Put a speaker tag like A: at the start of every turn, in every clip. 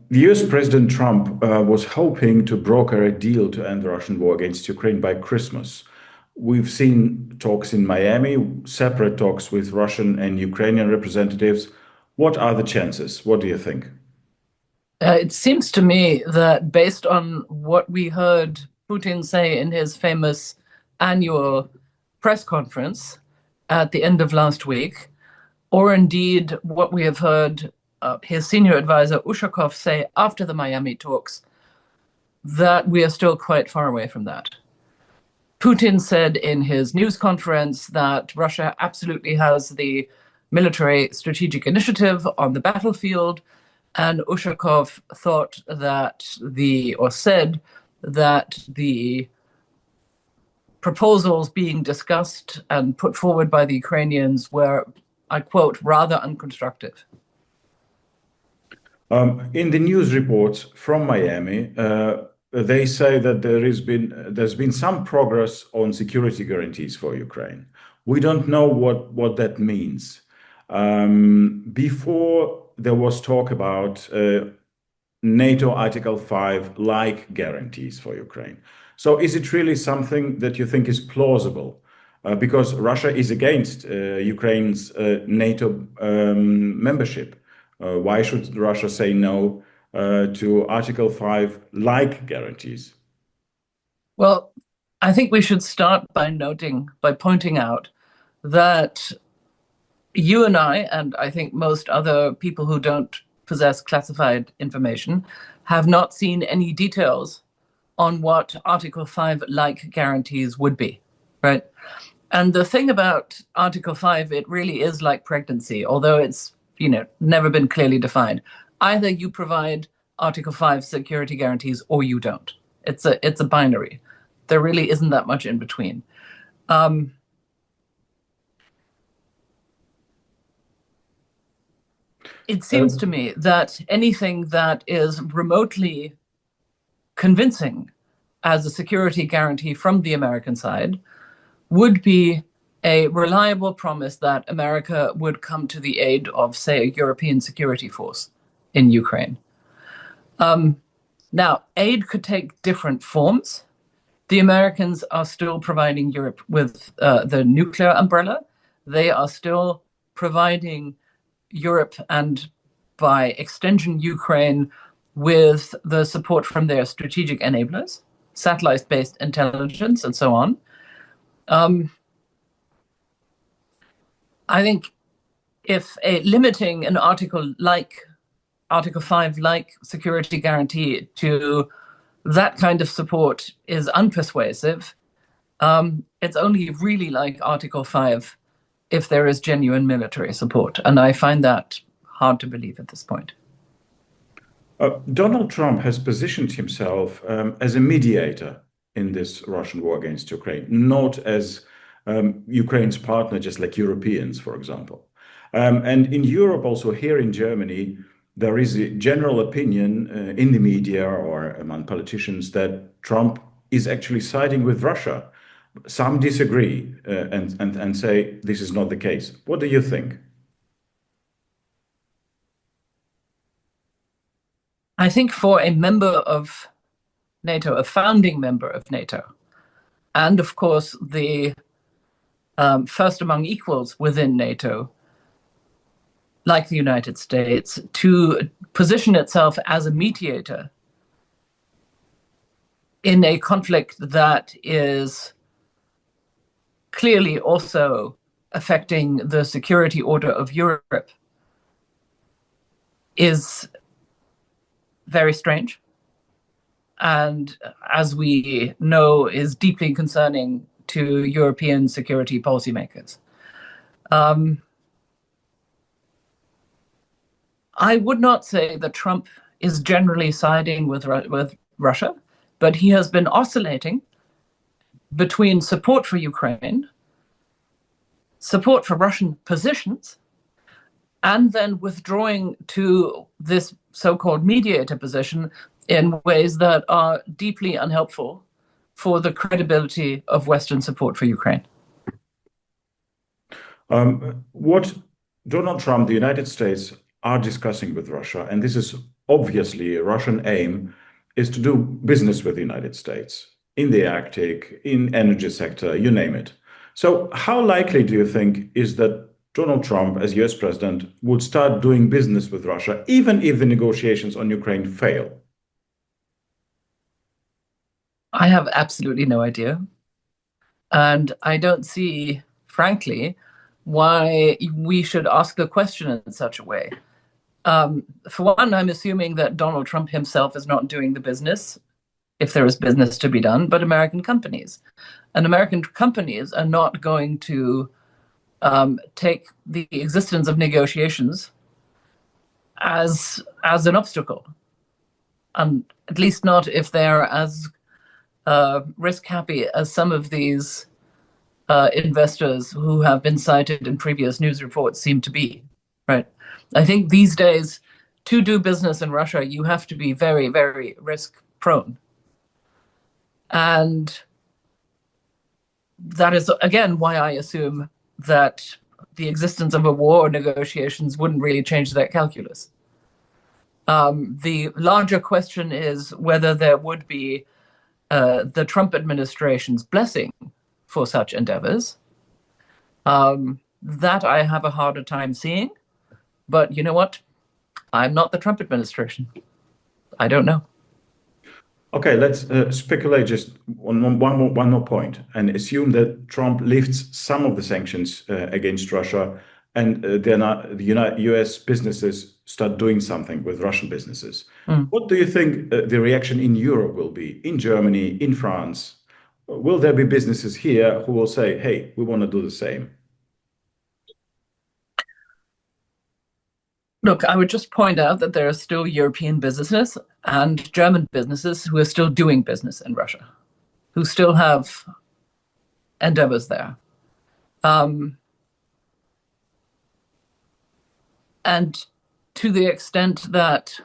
A: The US President Trump was hoping to broker a deal to end the Russian war against Ukraine by Christmas. We've seen talks in Miami, separate talks with Russian and Ukrainian representatives. What are the chances? What do you think?
B: It seems to me that based on what we heard Putin say in his famous annual press conference at the end of last week, or indeed what we have heard his senior advisor Ushakov say after the Miami talks, that we are still quite far away from that. Putin said in his news conference that Russia absolutely has the military strategic initiative on the battlefield, and Ushakov thought that or said that the proposals being discussed and put forward by the Ukrainians were, I quote, rather unconstructive.
A: In the news reports from Miami, they say that there's been some progress on security guarantees for Ukraine. We don't know what that means. Before there was talk about NATO Article 5 like guarantees for Ukraine. So is it really something that you think is plausible? Because Russia is against Ukraine's NATO membership. Why should Russia say no to Article 5 like guarantees?
B: Well, I think we should start by pointing out that you and I think most other people who don't possess classified information, have not seen any details on what Article 5 like guarantees would be, right? And the thing about Article 5, it really is like pregnancy, although it's, never been clearly defined. Either you provide Article 5 security guarantees or you don't. It's a binary. There really isn't that much in between. It seems to me that anything that is remotely convincing as a security guarantee from the American side would be a reliable promise that America would come to the aid of, say, a European security force in Ukraine. Now, aid could take different forms. The Americans are still providing Europe with the nuclear umbrella. They are still providing Europe and, by extension, Ukraine with the support from their strategic enablers, satellite-based intelligence, and so on. I think if limiting an Article 5 like security guarantee to that kind of support is unpersuasive, it's only really like Article 5 if there is genuine military support. And I find that hard to believe at this point.
A: Donald Trump has positioned himself as a mediator in this Russian war against Ukraine, not as Ukraine's partner, just like Europeans, for example. And in Europe, also here in Germany, there is a general opinion in the media or among politicians that Trump is actually siding with Russia. Some disagree and say this is not the case. What do you think?
B: I think for a member of NATO, a founding member of NATO, and of course the first among equals within NATO, like the United States, to position itself as a mediator in a conflict that is clearly also affecting the security order of Europe is very strange, and as we know, is deeply concerning to European security policymakers. I would not say that Trump is generally siding with Russia, but he has been oscillating between support for Ukraine, support for Russian positions, and then withdrawing to this so-called mediator position in ways that are deeply unhelpful for the credibility of Western support for Ukraine.
A: What Donald Trump, the United States, are discussing with Russia, and this is obviously, a Russian aim is to do business with the United States in the Arctic, in energy sector, you name it. So how likely do you think is that Donald Trump, as US president, would start doing business with Russia, even if the negotiations on Ukraine fail?
B: I have absolutely no idea. And I don't see, frankly, why we should ask the question in such a way. For one, I'm assuming that Donald Trump himself is not doing the business, if there is business to be done, but American companies. And American companies are not going to take the existence of negotiations as an obstacle, and at least not if they're as risk happy as some of these investors who have been cited in previous news reports seem to be. Right. I think these days, to do business in Russia, you have to be very, very risk prone. And that is, again, why I assume that the existence of a war or negotiations wouldn't really change that calculus. The larger question is whether there would be the Trump administration's blessing for such endeavors. That I have a harder time seeing. But you know what? I'm not the Trump administration. I don't know.
A: Okay, let's speculate just on one more point and assume that Trump lifts some of the sanctions against Russia and then the US businesses start doing something with Russian businesses. What do you think the reaction in Europe will be, in Germany, in France? Will there be businesses here who will say, hey, we want to do the same?
B: Look, I would just point out that there are still European businesses and German businesses who are still doing business in Russia, who still have endeavors there. And to the extent that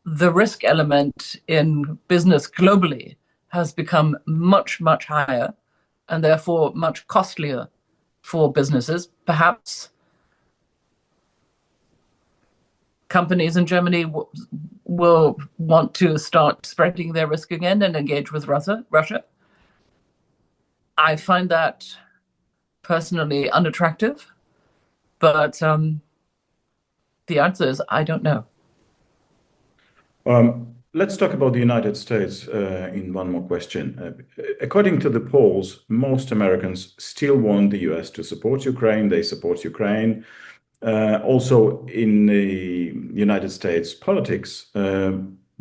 B: the risk element in business globally has become much, much higher and therefore much costlier for businesses, perhaps companies in Germany will want to start spreading their risk again and engage with Russia. I find that personally unattractive, but the answer is I don't know.
A: Let's talk about the United States in one more question. According to the polls, most Americans still want the US to support Ukraine. They support Ukraine. Also in the United States politics,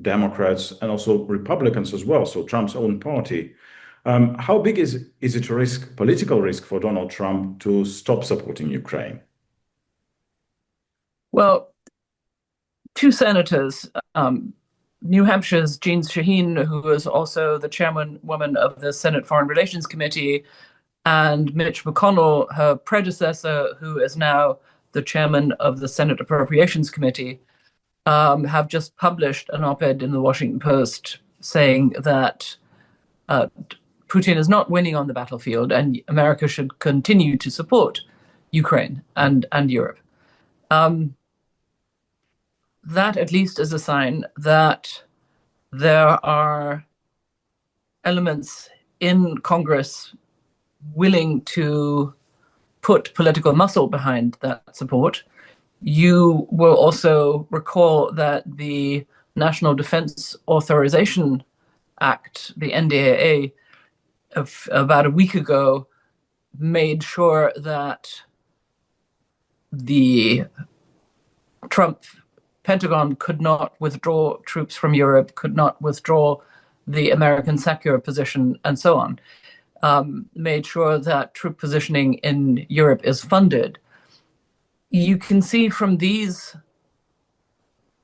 A: Democrats and also Republicans as well, so Trump's own party. How big is it a risk, political risk for Donald Trump to stop supporting Ukraine?
B: Well, two senators, New Hampshire's Jean Shaheen, who is also the chairwoman of the Senate Foreign Relations Committee, and Mitch McConnell, her predecessor, who is now the chairman of the Senate Appropriations Committee, have just published an op-ed in the Washington Post saying that Putin is not winning on the battlefield and America should continue to support Ukraine and Europe. That at least is a sign that there are elements in Congress willing to put political muscle behind that support. You will also recall that the National Defense Authorization Act, the NDAA, of about a week ago, made sure that the Trump Pentagon could not withdraw troops from Europe, could not withdraw the American SACEUR position, and so on. Made sure that troop positioning in Europe is funded. You can see from these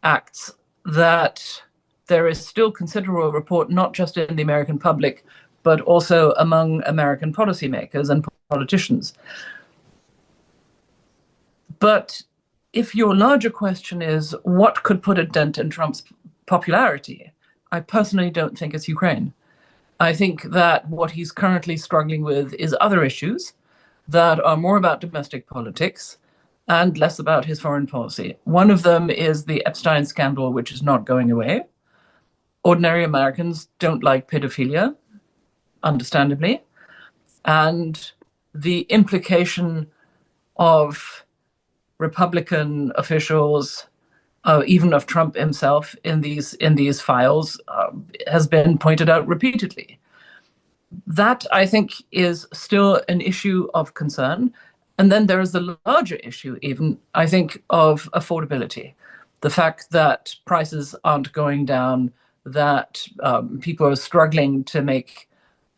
B: acts that there is still considerable support, not just in the American public, but also among American policymakers and politicians. But if your larger question is what could put a dent in Trump's popularity, I personally don't think it's Ukraine. I think that what he's currently struggling with is other issues that are more about domestic politics and less about his foreign policy. One of them is the Epstein scandal, which is not going away. Ordinary Americans don't like pedophilia, understandably, and the implication of Republican officials, even of Trump himself, in these files has been pointed out repeatedly. That, I think, is still an issue of concern. And then there is the larger issue, even, I think, of affordability. The fact that prices aren't going down, that people are struggling to make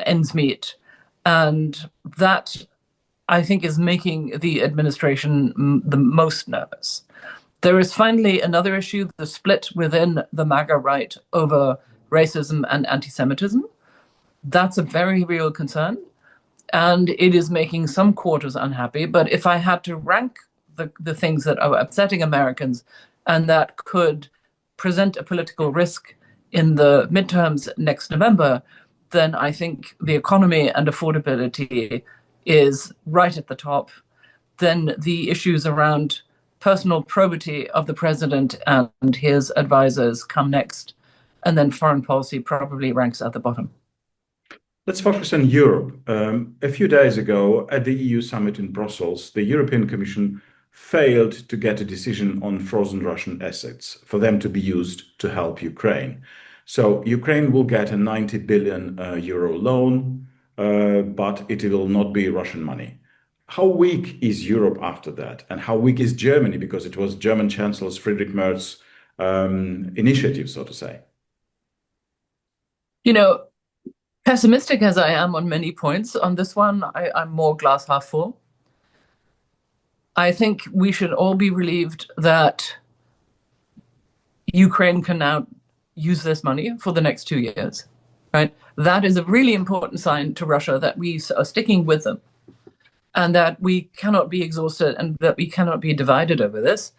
B: ends meet. And that, I think, is making the administration the most nervous. There is finally another issue, the split within the MAGA right over racism and anti-Semitism. That's a very real concern, and it is making some quarters unhappy. But if I had to rank the things that are upsetting Americans and that could present a political risk in the midterms next November, then I think the economy and affordability is right at the top. Then the issues around personal probity of the president and his advisors come next. And then foreign policy probably ranks at the bottom.
A: Let's focus on Europe. A few days ago, at the EU summit in Brussels, the European Commission failed to get a decision on frozen Russian assets for them to be used to help Ukraine. So Ukraine will get a 90 billion euro loan, but it will not be Russian money. How weak is Europe after that? And how weak is Germany? Because it was German Chancellor Friedrich Merz's initiative, so to say.
B: You know, pessimistic as I am on many points, on this one, I'm more glass half full. I think we should all be relieved that Ukraine can now use this money for the next 2 years, right? That is a really important sign to Russia that we are sticking with them and that we cannot be exhausted and that we cannot be divided over this.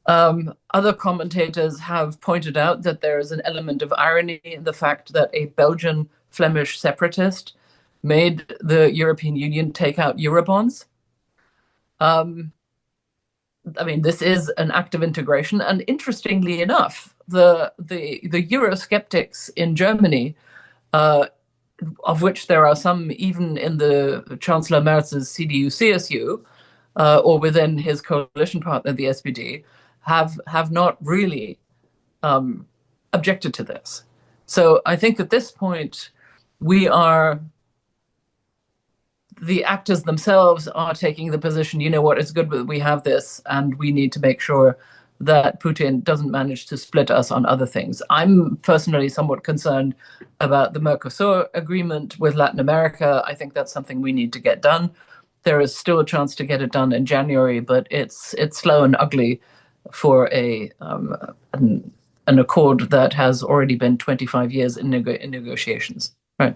B: Other commentators have pointed out that there is an element of irony in the fact that a Belgian Flemish separatist made the European Union take out Eurobonds. I mean, this is an act of integration, and interestingly enough, the Eurosceptics in Germany, of which there are some even in the Chancellor Merz's CDU-CSU, or within his coalition partner, the SPD, have not really objected to this. So I think at this point, the actors themselves are taking the position, you know what, it's good that we have this, and we need to make sure that Putin doesn't manage to split us on other things. I'm personally somewhat concerned about the Mercosur agreement with Latin America. I think that's something we need to get done. There is still a chance to get it done in January, but it's slow and ugly for an accord that has already been 25 years in negotiations. Right.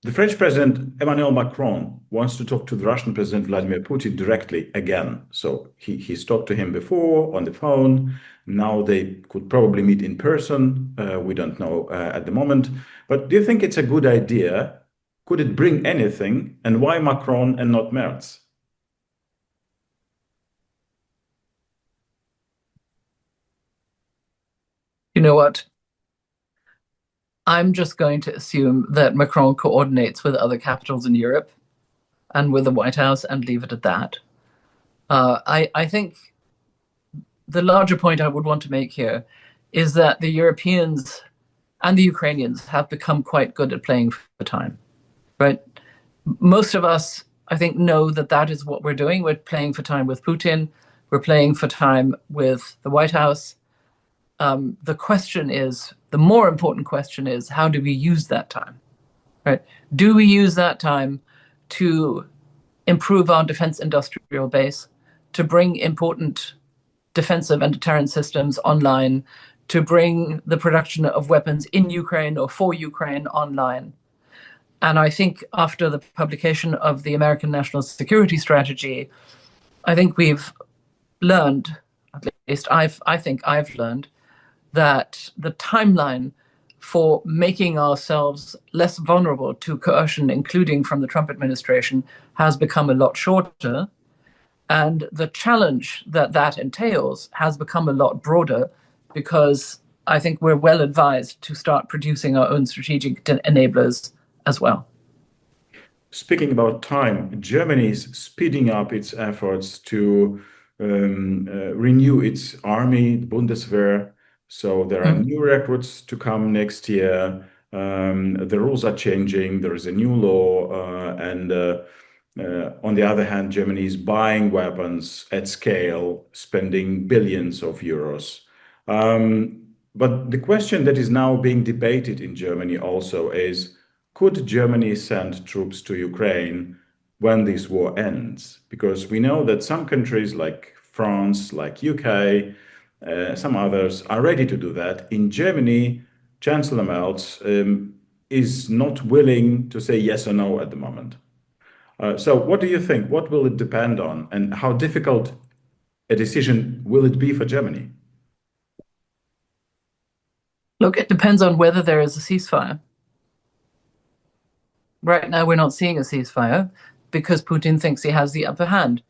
A: The French President Emmanuel Macron wants to talk to the Russian President Vladimir Putin directly again. So he's talked to him before on the phone. Now they could probably meet in person. We don't know at the moment. But do you think it's a good idea? Could it bring anything? And why Macron and not Merz?
B: You know what? I'm just going to assume that Macron coordinates with other capitals in Europe and with the White House and leave it at that. I think the larger point I would want to make here is that the Europeans and the Ukrainians have become quite good at playing for time, right? Most of us, I think, know that that is what we're doing. We're playing for time with Putin. We're playing for time with the White House. The more important question is, how do we use that time, right? Do we use that time to improve our defense industrial base, to bring important defensive and deterrent systems online, to bring the production of weapons in Ukraine or for Ukraine online? And I think after the publication of the American National Security Strategy, I think we've learned, at least I think I've learned, that the timeline for making ourselves less vulnerable to coercion, including from the Trump administration, has become a lot shorter. And the challenge that that entails has become a lot broader because I think we're well advised to start producing our own strategic enablers as well.
A: Speaking about time, Germany is speeding up its efforts to renew its army, Bundeswehr. So there are new recruits to come next year. The rules are changing. There is a new law, and on the other hand, Germany is buying weapons at scale, spending billions of euros. But the question that is now being debated in Germany also is, could Germany send troops to Ukraine when this war ends? Because we know that some countries like France, like UK, some others are ready to do that. In Germany, Chancellor Merz is not willing to say yes or no at the moment. So what do you think? What will it depend on? And how difficult a decision will it be for Germany?
B: Look, it depends on whether there is a ceasefire. Right now, we're not seeing a ceasefire because Putin thinks he has the upper hand.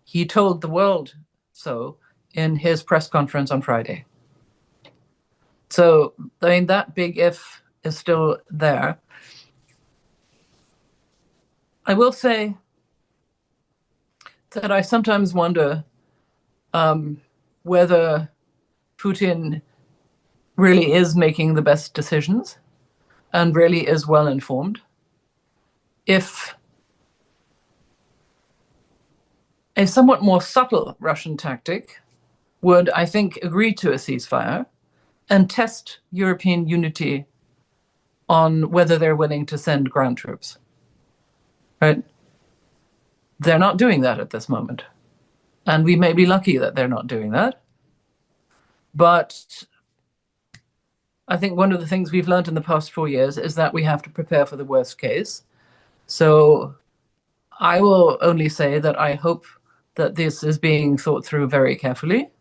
B: He told the world so in his press conference on Friday. So, I mean, that big if is still there. I will say that I sometimes wonder whether Putin really is making the best decisions and really is well informed. If a somewhat more subtle Russian tactic would, I think, agree to a ceasefire and test European unity on whether they're willing to send ground troops. Right? They're not doing that at this moment. And we may be lucky that they're not doing that. But I think one of the things we've learned in the past 4 years is that we have to prepare for the worst case. So I will only say that I hope that this is being thought through very carefully.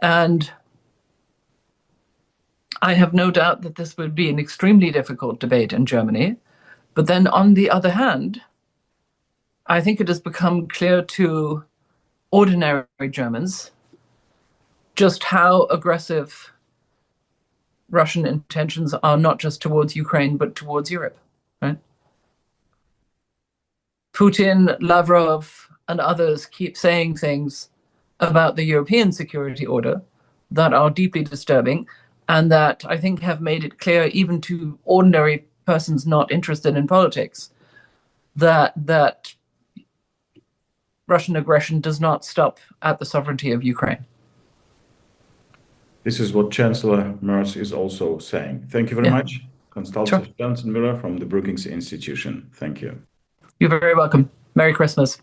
B: And I have no doubt that this would be an extremely difficult debate in Germany. But then on the other hand, I think it has become clear to ordinary Germans just how aggressive Russian intentions are, not just towards Ukraine, but towards Europe. Right? Putin, Lavrov, and others keep saying things about the European security order that are deeply disturbing and that I think have made it clear, even to ordinary persons not interested in politics, that Russian aggression does not stop at the sovereignty of Ukraine.
A: This is what Chancellor Merz is also saying. Thank you very much, Constanze
B: Sure.
A: Stelzenmüller from the Brookings Institution. Thank you.
B: You're very welcome. Merry Christmas.